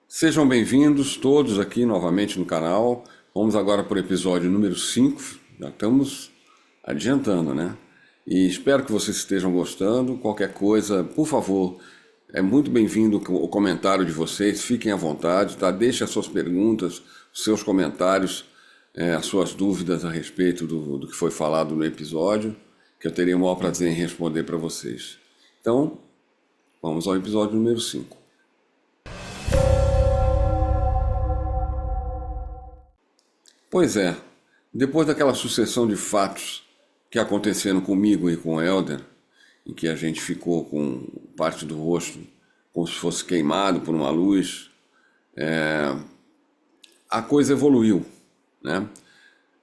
Sejam bem-vindos todos aqui novamente no canal. Vamos agora para o episódio número 5. Já estamos adiantando, né? E espero que vocês estejam gostando. Qualquer coisa, por favor, é muito bem-vindo o comentário de vocês. Fiquem à vontade, tá? Deixem as suas perguntas, os seus comentários, as suas dúvidas a respeito do que foi falado no episódio, que eu terei o maior prazer em responder para vocês. Então, vamos ao episódio número 5. Pois é, depois daquela sucessão de fatos que aconteceram comigo e com o Helder, em que a gente ficou com parte do rosto como se fosse queimado por uma luz, a coisa evoluiu, né?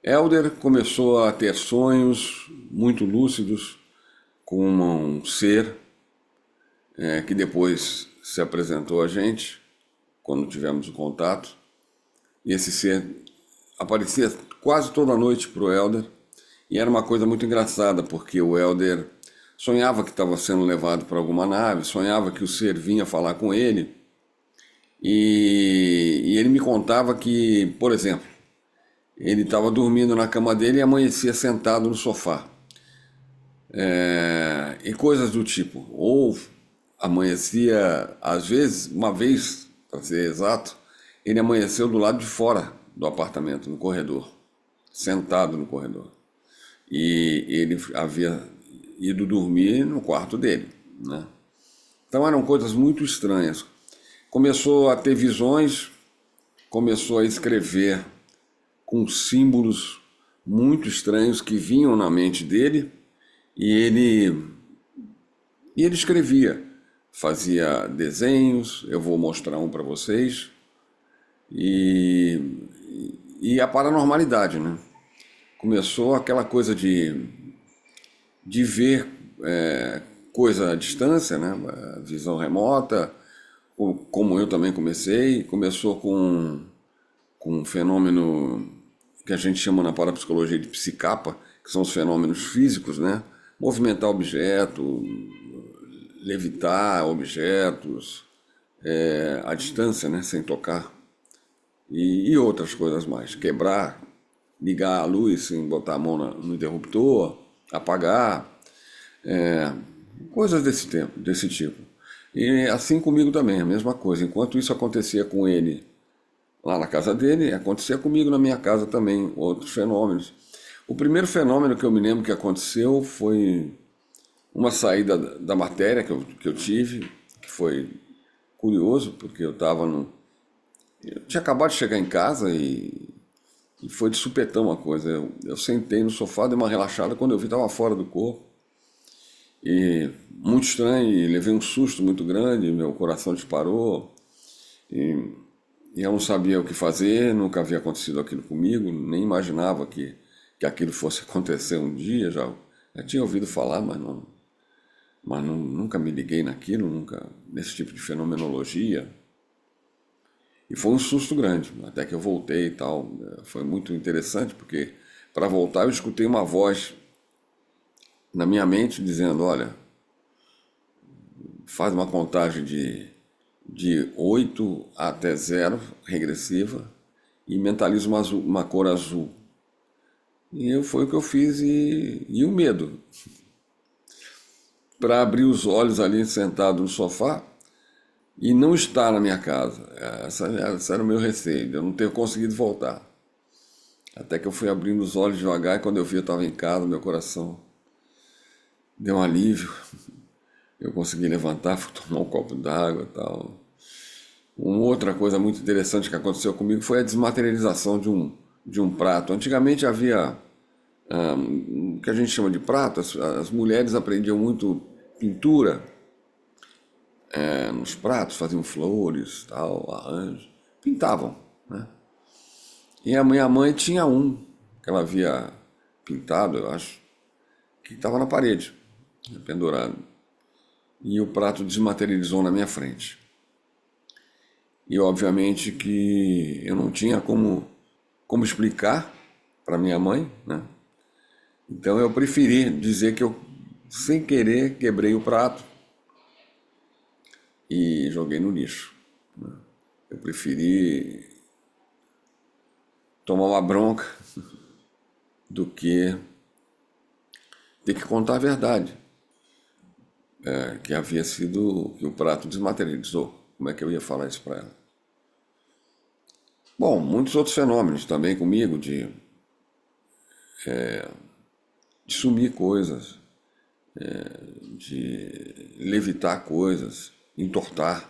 Helder começou a ter sonhos muito lúcidos com um ser que depois se apresentou a gente, quando tivemos o contato, e esse ser aparecia quase toda noite para o Helder, e era uma coisa muito engraçada, porque o Helder sonhava que estava sendo levado para alguma nave, sonhava que o ser vinha falar com ele, e ele me contava que, por exemplo, ele estava dormindo na cama dele e amanhecia sentado no sofá. E coisas do tipo. Ou amanhecia, às vezes, uma vez, para ser exato, ele amanheceu do lado de fora do apartamento, no corredor, sentado no corredor. E ele havia ido dormir no quarto dele, né? Então eram coisas muito estranhas. Começou a ter visões, começou a escrever com símbolos muito estranhos que vinham na mente dele e ele escrevia, fazia desenhos, eu vou mostrar um para vocês, e, e a paranormalidade, né? Começou aquela coisa de ver coisa à distância, né? Visão remota, como eu também começou com um fenômeno que a gente chama na parapsicologia de psicapa, que são os fenômenos físicos, né? Movimentar objeto, levitar objetos à distância, né? Sem tocar. E outras coisas mais. Quebrar, ligar a luz sem botar a mão no interruptor, apagar, coisas desse tipo. E assim comigo também, a mesma coisa. Enquanto isso acontecia com ele lá na casa dele, acontecia comigo na minha casa também, outros fenômenos. O primeiro fenômeno que eu me lembro que aconteceu foi uma saída da matéria que eu tive, que foi curioso, porque eu tinha acabado de chegar em casa e foi de supetão a coisa. Eu sentei no sofá, dei uma relaxada, quando eu vi estava fora do corpo. E muito estranho, e levei um susto muito grande, meu coração disparou. E eu não sabia o que fazer, nunca havia acontecido aquilo comigo, nem imaginava que aquilo fosse acontecer um dia. Já tinha ouvido falar, mas nunca me liguei naquilo, nunca nesse tipo de fenomenologia. E foi um susto grande, até que eu voltei e tal. Foi muito interessante, porque para voltar eu escutei uma voz na minha mente dizendo: olha, faz uma contagem de 8 até 0, regressiva, e mentaliza uma cor azul. Foi o que eu fiz, e o medo. Para abrir os olhos ali sentado no sofá e não estar na minha casa. Esse era o meu receio, de eu não ter conseguido voltar. Até que eu fui abrindo os olhos devagar, e quando eu vi eu estava em casa, meu coração deu um alívio. Eu consegui levantar, fui tomar um copo d'água e tal. Uma outra coisa muito interessante que aconteceu comigo foi a desmaterialização de um prato. Antigamente havia o que a gente chama de prato. As mulheres aprendiam muito pintura nos pratos, faziam flores, tal, arranjos, pintavam, né? E a minha mãe tinha um que ela havia pintado, eu acho, que estava na parede, pendurado. E o prato desmaterializou na minha frente. E obviamente que eu não tinha como explicar para minha mãe, né? Então eu preferi dizer que eu, sem querer, quebrei o prato e joguei no lixo, né? preferi tomar uma bronca do que ter que contar a verdade, que havia sido que o prato desmaterializou. Como é que eu ia falar isso para ela? Bom, muitos outros fenômenos também comigo de sumir coisas, de levitar coisas, entortar,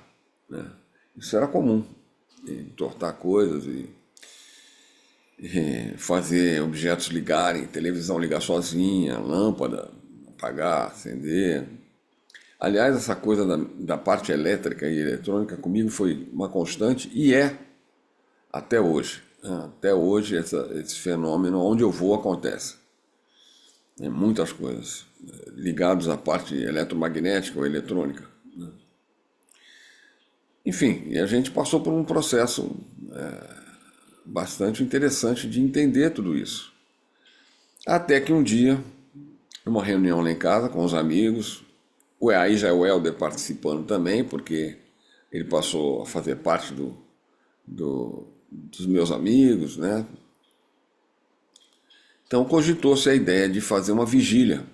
né? Isso era comum, entortar coisas e fazer objetos ligarem, televisão ligar sozinha, lâmpada apagar, acender. Aliás, essa coisa da parte elétrica e eletrônica comigo foi uma constante e é até hoje. Até hoje esse fenômeno, onde eu vou, acontece. Muitas coisas ligadas à parte eletromagnética ou eletrônica. Enfim, e a gente passou por um processo bastante interessante de entender tudo isso. Até que um dia, numa reunião lá em casa com os amigos, aí já é o Helder participando também, porque ele passou a fazer parte dos meus amigos, né? Então cogitou-se a ideia de fazer uma vigília,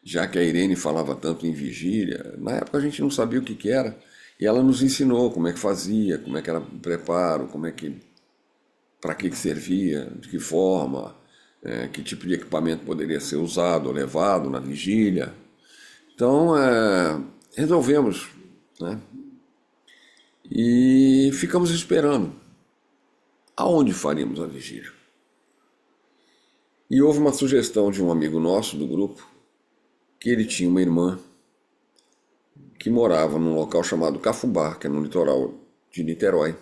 já que a Irene falava tanto em vigília. Na época a gente não sabia o que era, e ela nos ensinou como é que fazia, como é que era o preparo, para que servia, de que forma, que tipo de equipamento poderia ser usado ou levado na vigília. Então resolvemos, né? E ficamos esperando aonde faríamos a vigília. E houve uma sugestão de um amigo nosso do grupo, que ele tinha uma irmã que morava num local chamado Cafubá, que é no litoral de Niterói.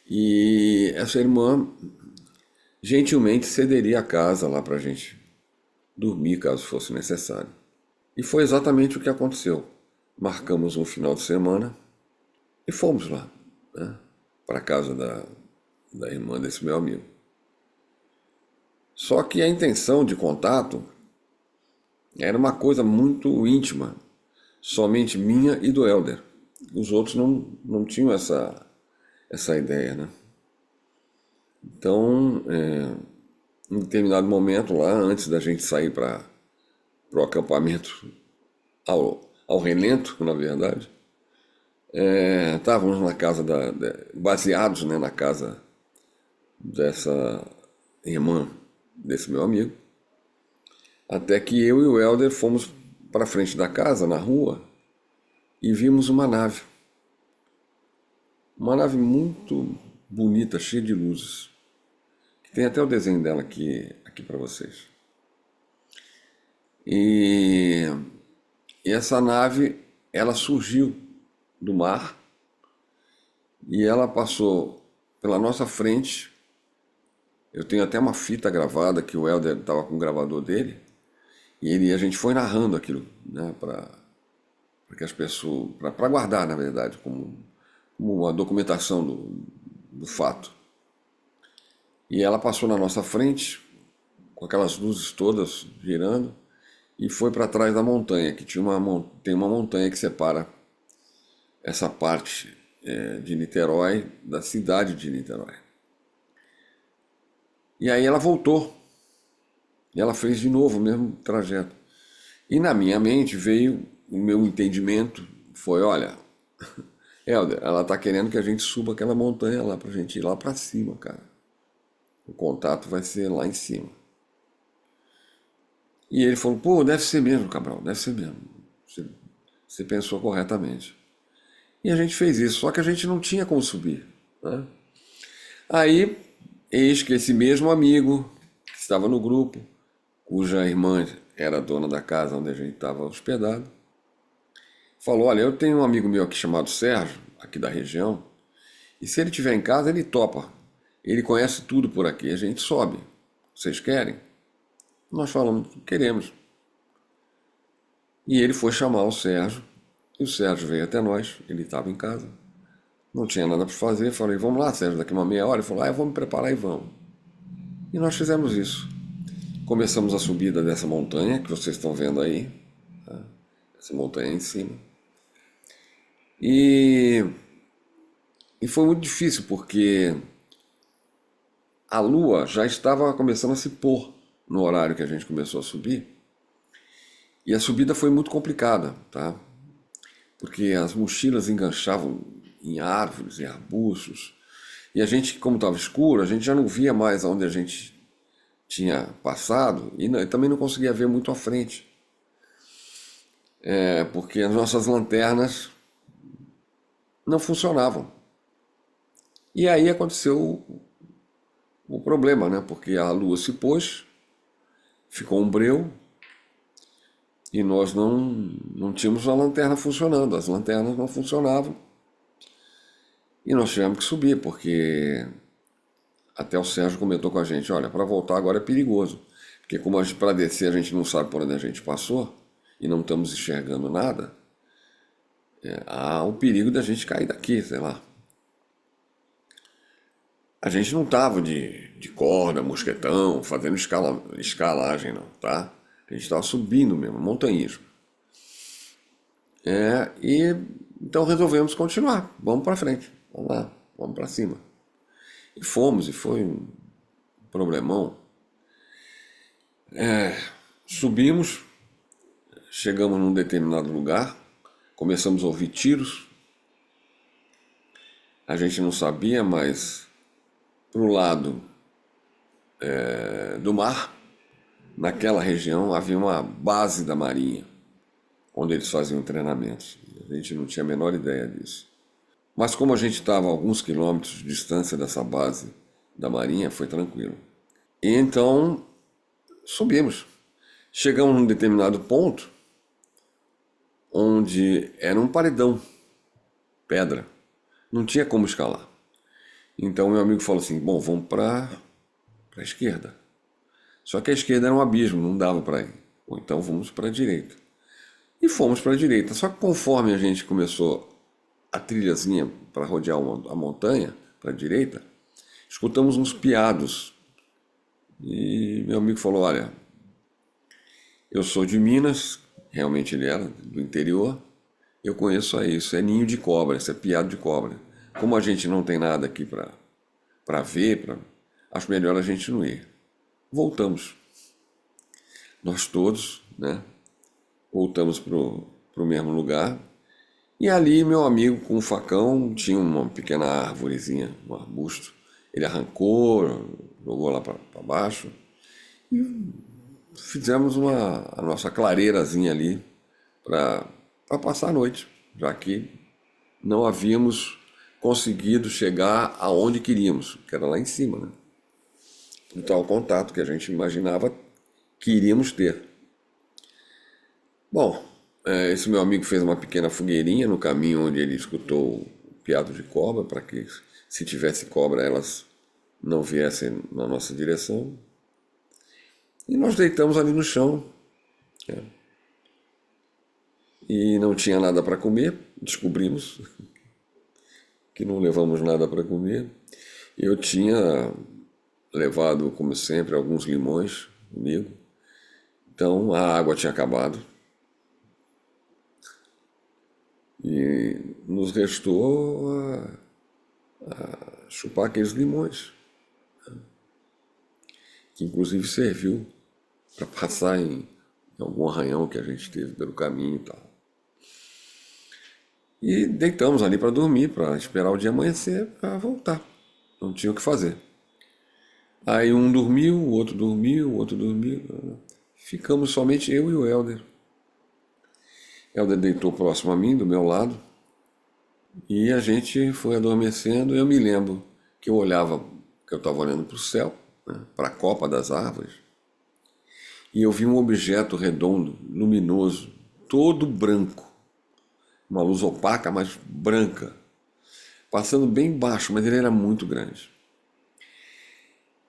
E essa irmã gentilmente cederia a casa lá para a gente dormir, caso fosse necessário. E foi exatamente o que aconteceu. Marcamos um final de semana e fomos lá, né, para a casa da irmã desse meu amigo. Só que a intenção de contato era uma coisa muito íntima, somente minha e do Helder. Os outros não tinham essa ideia, né? Então, em determinado momento lá, antes da gente sair para o acampamento, ao relento, na verdade, estávamos na casa baseados, né, na casa dessa irmã desse meu amigo, até que eu e o Helder fomos para frente da casa, na rua, e vimos uma nave muito bonita, cheia de luzes, que tem até o desenho dela aqui para vocês. E essa nave, ela surgiu do mar e ela passou pela nossa frente. Eu tenho até uma fita gravada que o Helder estava com o gravador dele, e a gente foi narrando aquilo, né, para que as pessoas, para guardar, na verdade, como uma documentação do fato. E ela passou na nossa frente, com aquelas luzes todas girando, e foi para trás da montanha, que tem uma montanha que separa essa parte de Niterói da cidade de Niterói. E aí ela voltou, e ela fez de novo o mesmo trajeto. E na minha mente veio o meu entendimento, foi, olha, Helder, ela está querendo que a gente suba aquela montanha lá, para a gente ir lá para cima, cara. O contato vai ser lá em cima. E ele falou, pô, deve ser mesmo, Cabral, deve ser mesmo. Você pensou corretamente. E a gente fez isso, só que a gente não tinha como subir, né? Aí, eis que esse mesmo amigo, que estava no grupo, cuja irmã era dona da casa onde a gente estava hospedado, falou, olha, eu tenho um amigo meu aqui chamado Sérgio, aqui da região, e se ele estiver em casa, ele topa. Ele conhece tudo por aqui, a gente sobe. Vocês querem? Nós falamos, queremos. E ele foi chamar o Sérgio, e o Sérgio veio até nós, ele estava em casa. Não tinha nada para fazer, falei, vamos lá, Sérgio, daqui uma meia hora. Ele falou, eu vou me preparar e vamos. E nós fizemos isso. Começamos a subida dessa montanha, que vocês estão vendo aí, tá? Essa montanha em cima. E E foi muito difícil, porque a lua já estava começando a se pôr no horário que a gente começou a subir. E a subida foi muito complicada, tá? Porque as mochilas enganchavam em árvores, em arbustos. E a gente, como estava escuro, a gente já não via mais aonde a gente tinha passado e também não conseguia ver muito à frente. Porque as nossas lanternas não funcionavam. E aí aconteceu o problema, né? Porque a lua se pôs, ficou um breu e nós não tínhamos a lanterna funcionando. As lanternas não funcionavam e nós tivemos que subir, porque até o Sérgio comentou com a gente, olha, para voltar agora é perigoso. Porque como para descer a gente não sabe por onde a gente passou e não estamos enxergando nada, há o perigo da gente cair daqui, sei lá. A gente não estava de corda, mosquetão, fazendo escalagem não, tá? A gente estava subindo mesmo, montanhismo. E então resolvemos continuar, vamos para frente, vamos lá, vamos para cima. E fomos, e foi um problemão. Subimos, chegamos num determinado lugar, começamos a ouvir tiros. A gente não sabia, mas pro lado do mar, naquela região, havia uma base da Marinha, onde eles faziam treinamentos. A gente não tinha a menor ideia disso. Mas como a gente estava a alguns quilômetros de distância dessa base da Marinha, foi tranquilo. E então subimos. Chegamos num determinado ponto onde era um paredão, pedra. Não tinha como escalar. Então meu amigo falou assim, bom, vamos para a esquerda. Só que a esquerda era um abismo, não dava para ir. Ou então vamos para a direita. E fomos para a direita. Só que conforme a gente começou a trilhazinha para rodear a montanha, para a direita, escutamos uns piados. E meu amigo falou, olha, eu sou de Minas, realmente ele era, do interior, eu conheço isso é ninho de cobra, isso é piado de cobra. Como a gente não tem nada aqui para ver, acho melhor a gente não ir. Voltamos. Nós todos, né? Voltamos pro mesmo lugar. E ali meu amigo com um facão tinha uma pequena árvorezinha, um arbusto. Ele arrancou, jogou lá para baixo. E fizemos a nossa clareirazinha ali para passar a noite, já que não havíamos conseguido chegar aonde queríamos, que era lá em cima, né? O tal contato que a gente imaginava que iríamos ter. Bom, esse meu amigo fez uma pequena fogueirinha no caminho onde ele escutou o piado de cobra, para que se tivesse cobra elas não viessem na nossa direção. E nós deitamos ali no chão. E não tinha nada para comer, descobrimos que não levamos nada para comer. Eu tinha levado, como sempre, alguns limões comigo. Então a água tinha acabado. E nos restou a chupar aqueles limões, que inclusive serviu para passar em algum arranhão que a gente teve pelo caminho e tal. E deitamos ali para dormir, para esperar o dia amanhecer, para voltar. Não tinha o que fazer. Aí um dormiu, o outro dormiu, o outro dormiu. Ficamos somente eu e o Helder. Helder deitou próximo a mim, do meu lado, e a gente foi adormecendo. Eu me lembro que eu olhava, que eu estava olhando para o céu, né, para a copa das árvores, e eu vi um objeto redondo, luminoso, todo branco, uma luz opaca, mas branca, passando bem baixo, mas ele era muito grande.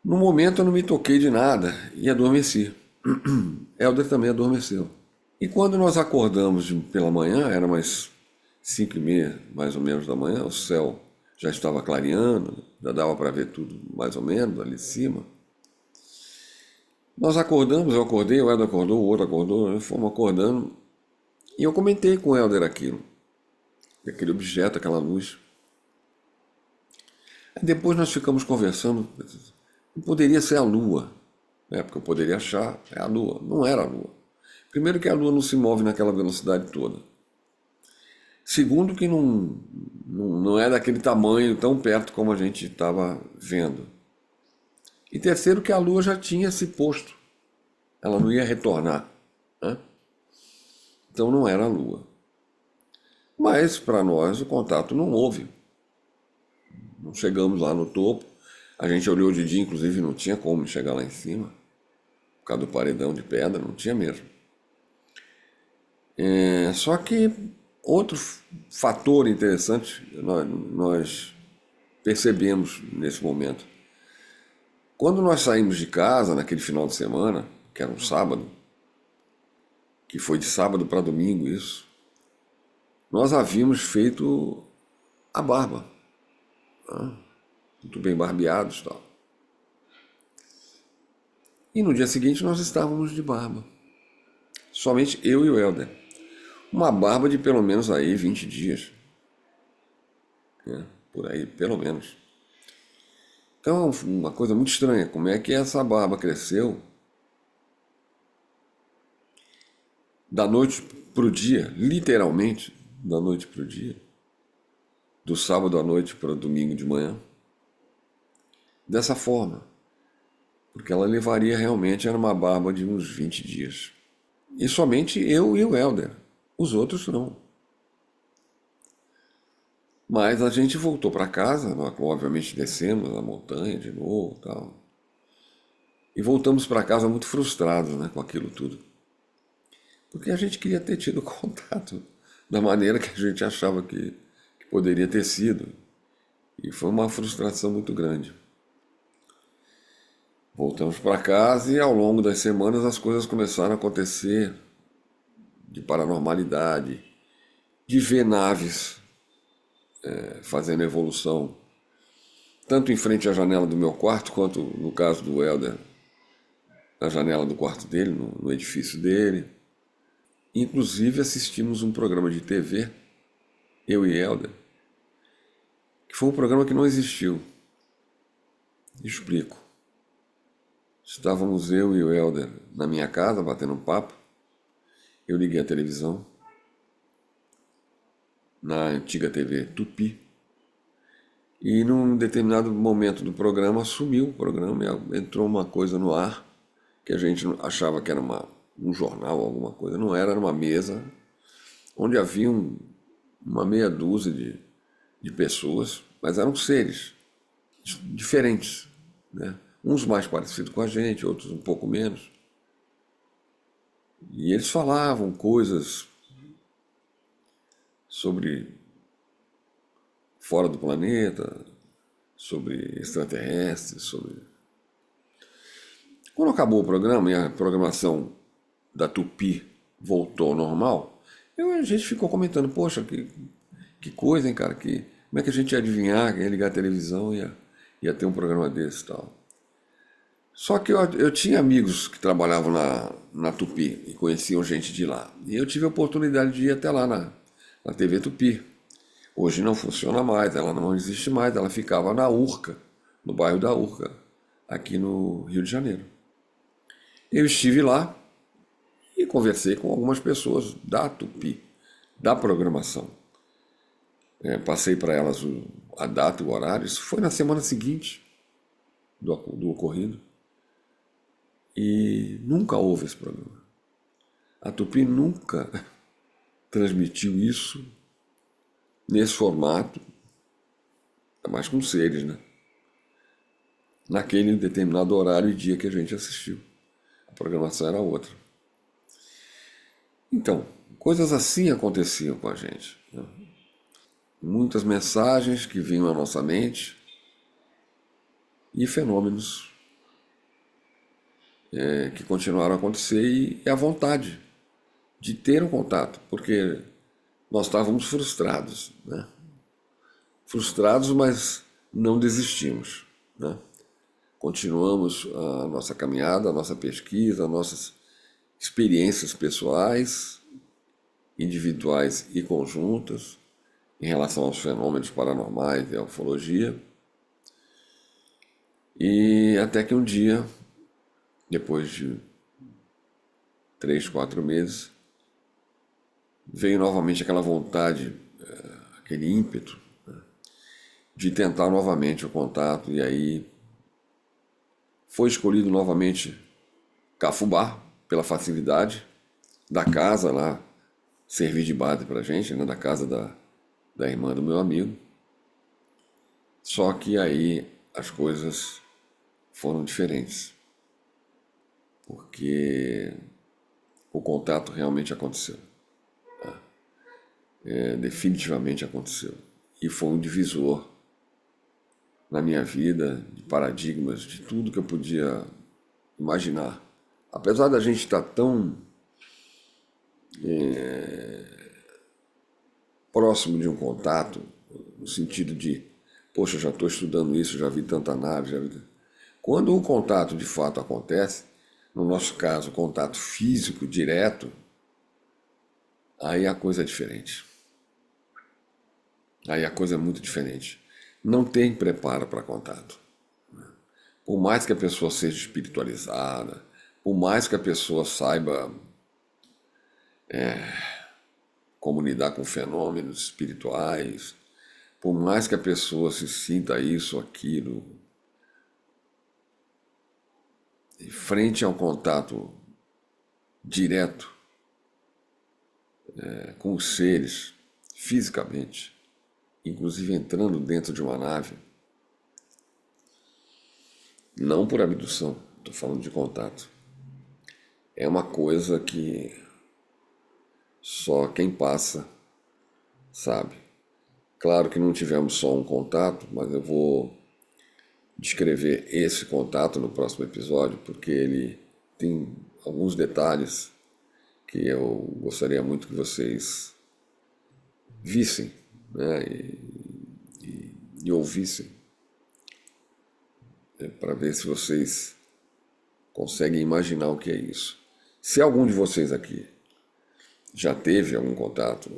No momento eu não me toquei de nada e adormeci. Helder também adormeceu. E quando nós acordamos pela manhã, era umas 5h30, mais ou menos da manhã, o céu já estava clareando, já dava para ver tudo mais ou menos ali de cima. Nós acordamos, eu acordei, o Helder acordou, o outro acordou, nós fomos acordando. E eu comentei com o Helder aquilo, aquele objeto, aquela luz. Aí depois nós ficamos conversando, poderia ser a Lua, né? Porque eu poderia achar, é a Lua. Não era a Lua. Primeiro que a Lua não se move naquela velocidade toda. Segundo que não é daquele tamanho tão perto como a gente estava vendo. E terceiro que a Lua já tinha se posto. Ela não ia retornar, né? Então não era a Lua. Mas para nós o contato não houve. Não chegamos lá no topo. A gente olhou de dia, inclusive não tinha como chegar lá em cima. Por causa do paredão de pedra, não tinha mesmo. Só que outro fator interessante nós percebemos nesse momento. Quando nós saímos de casa naquele final de semana, que era um sábado, que foi de sábado para domingo isso, nós havíamos feito a barba, né? Muito bem barbeados e tal. E no dia seguinte nós estávamos de barba. Somente eu e o Helder. Uma barba de pelo menos aí 20 dias. Né? Por aí, pelo menos. Então, uma coisa muito estranha. Como é que essa barba cresceu da noite para o dia, literalmente, da noite para o dia, do sábado à noite para o domingo de manhã, dessa forma. Porque ela levaria realmente, era uma barba de uns 20 dias. E somente eu e o Helder. Os outros não. Mas a gente voltou para casa, nós obviamente descemos a montanha de novo, tal. E voltamos para casa muito frustrados, né, com aquilo tudo. Porque a gente queria ter tido contato da maneira que a gente achava que poderia ter sido. E foi uma frustração muito grande. Voltamos para casa e ao longo das semanas as coisas começaram a acontecer de paranormalidade, de ver naves fazendo evolução, tanto em frente à janela do meu quarto, quanto no caso do Helder, na janela do quarto dele, no edifício dele. Inclusive assistimos um programa de TV, eu e Helder, que foi um programa que não existiu. Explico. Estávamos eu e o Helder na minha casa, batendo um papo. Eu liguei a televisão, na antiga TV Tupi, e num determinado momento do programa sumiu o programa e entrou uma coisa no ar que a gente achava que era um jornal, alguma coisa. Não era, era uma mesa onde havia uma meia dúzia de pessoas, mas eram seres diferentes, né? Uns mais parecidos com a gente, outros um pouco menos. E eles falavam coisas sobre fora do planeta, sobre extraterrestres, sobre... Quando acabou o programa e a programação da Tupi voltou ao normal, a gente ficou comentando, poxa, que coisa, hein, cara, como é que a gente ia adivinhar, ia ligar a televisão e ia ter um programa desse e tal. Só que eu tinha amigos que trabalhavam na Tupi e conheciam gente de lá. E eu tive a oportunidade de ir até lá na TV Tupi. Hoje não funciona mais, ela não existe mais, ela ficava na Urca, no bairro da Urca, aqui no Rio de Janeiro. Eu estive lá e conversei com algumas pessoas da Tupi, da programação. Passei para elas a data e o horário, isso foi na semana seguinte do ocorrido. E nunca houve esse programa. A Tupi nunca transmitiu isso nesse formato, mais com seres, né? Naquele determinado horário e dia que a gente assistiu. A programação era outra. Então, coisas assim aconteciam com a gente, né? Muitas mensagens que vinham à nossa mente e fenômenos que continuaram a acontecer e a vontade de ter um contato, porque nós estávamos frustrados, né? Frustrados, mas não desistimos, né? Continuamos a nossa caminhada, a nossa pesquisa, as nossas experiências pessoais, individuais e conjuntas em relação aos fenômenos paranormais e à ufologia. E até que um dia, depois de 3, 4 meses, veio novamente aquela vontade, aquele ímpeto de tentar novamente o contato. E aí foi escolhido novamente Cafubá, pela facilidade da casa lá, servir de base pra gente, né, da casa da irmã do meu amigo. Só que aí as coisas foram diferentes, porque o contato realmente aconteceu, definitivamente aconteceu. E foi um divisor na minha vida, de paradigmas, de tudo que eu podia imaginar. Apesar da gente estar tão próximo de um contato, no sentido de, poxa, já estou estudando isso, já vi tanta nave, já vi... Quando o contato de fato acontece, no nosso caso, contato físico direto, aí a coisa é diferente. Aí a coisa é muito diferente. Não tem preparo para contato. Por mais que a pessoa seja espiritualizada, por mais que a pessoa saiba como lidar com fenômenos espirituais, por mais que a pessoa se sinta isso, aquilo, e frente ao contato direto com os seres, fisicamente, inclusive entrando dentro de uma nave, não por abdução, estou falando de contato. É uma coisa que só quem passa sabe. Claro que não tivemos só um contato, mas eu vou descrever esse contato no próximo episódio, porque ele tem alguns detalhes que eu gostaria muito que vocês vissem, né, e ouvissem, para ver se vocês conseguem imaginar o que é isso. Se algum de vocês aqui já teve algum contato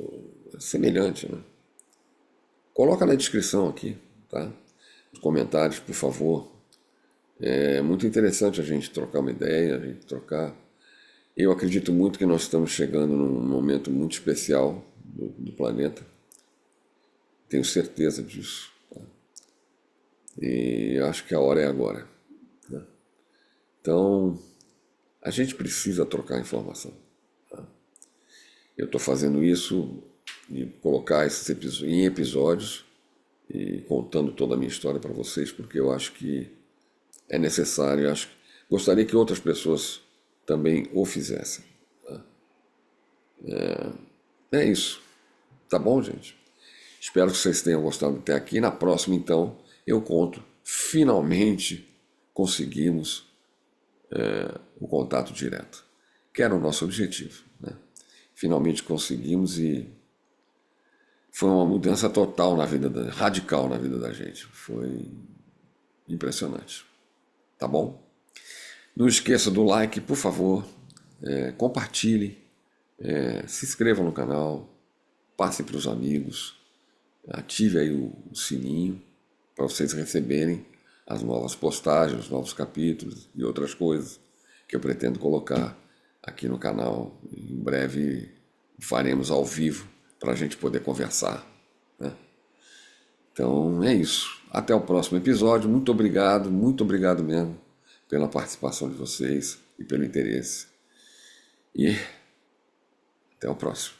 semelhante, né? Coloca na descrição aqui, tá? Nos comentários, por favor. É muito interessante a gente trocar uma ideia, a gente trocar. Eu acredito muito que nós estamos chegando num momento muito especial do planeta. Tenho certeza disso. Tá? E acho que a hora é agora. Né? Então, a gente precisa trocar informação. Tá? Eu estou fazendo isso e colocar esses em episódios e contando toda a minha história para vocês, porque eu acho que é necessário. Gostaria que outras pessoas também o fizessem. Tá? É isso. Tá bom, gente? Espero que vocês tenham gostado até aqui. Na próxima, então, eu conto. Finalmente conseguimos o contato direto, que era o nosso objetivo, né? Finalmente conseguimos e foi uma mudança total na vida, radical na vida da gente. Foi impressionante. Tá bom? Não esqueça do like, por favor. Compartilhe. Se inscreva no canal. Passe para os amigos. Ative aí o sininho para vocês receberem as novas postagens, os novos capítulos e outras coisas que eu pretendo colocar aqui no canal. Em breve faremos ao vivo para a gente poder conversar, né? Então é isso. Até o próximo episódio. Muito obrigado mesmo pela participação de vocês e pelo interesse. E até o próximo.